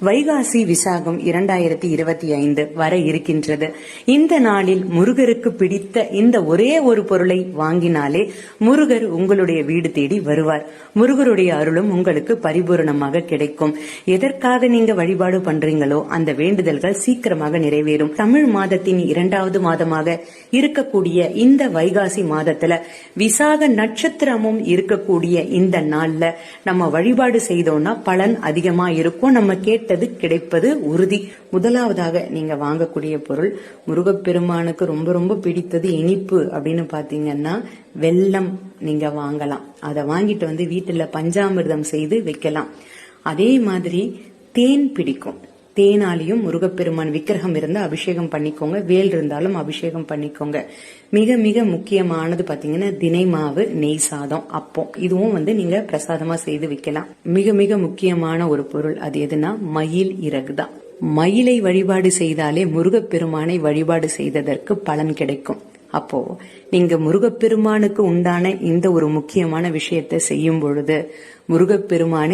வைகாசி விசாகம் 2025 வர இருக்கின்றது. இந்த நாளில் முருகருக்கு பிடித்த இந்த ஒரே ஒரு பொருளை வாங்கினாலே முருகர் உங்களுடைய வீடு தேடி வருவார். முருகருடைய அருளும் உங்களுக்கு பரிபூரணமாக கிடைக்கும். எதற்காக நீங்க வழிபாடு பண்றீங்களோ அந்த வேண்டுதல்கள் சீக்கிரமாக நிறைவேறும். தமிழ் மாதத்தின் 2வது மாதமாக இருக்கக்கூடிய இந்த வைகாசி மாதத்துல விசாக நட்சத்திரமும் இருக்கக்கூடிய இந்த நாள்ல நம்ம வழிபாடு செய்தோம்னா பலன் அதிகமா இருக்கும். நம்ம கேட்டது கிடைப்பது உறுதி. முதலாவதாக நீங்க வாங்கக்கூடிய பொருள், முருகப்பெருமானுக்கு ரொம்ப ரொம்ப பிடித்தது இனிப்பு அப்படின்னு பாத்தீங்கன்னா வெல்லம் நீங்க வாங்கலாம். அதை வாங்கிட்டு வந்து வீட்டுல பஞ்சாமிர்தம் செய்து வைக்கலாம். அதே மாதிரி தேன் பிடிக்கும். தேனாலையும் முருகப்பெருமான் விக்கிரகம் இருந்தா அபிஷேகம் பண்ணிக்கோங்க. வேல் இருந்தாலும் அபிஷேகம் பண்ணிக்கோங்க. மிக மிக முக்கியமானது பாத்தீங்கன்னா தினை மாவு, நெய் சாதம், அப்பம். இதுவும் நீங்க பிரசாதமா செய்து வைக்கலாம். மிக மிக முக்கியமான ஒரு பொருள் அது எதுனா மயில் இறகு தான். மயிலை வழிபாடு செய்தாலே முருகப்பெருமானை வழிபாடு செய்ததற்கு பலன் கிடைக்கும். அப்போ நீங்க முருகப்பெருமானுக்கு உண்டான இந்த ஒரு முக்கியமான விஷயத்தை செய்யும் பொழுது முருகப்பெருமானை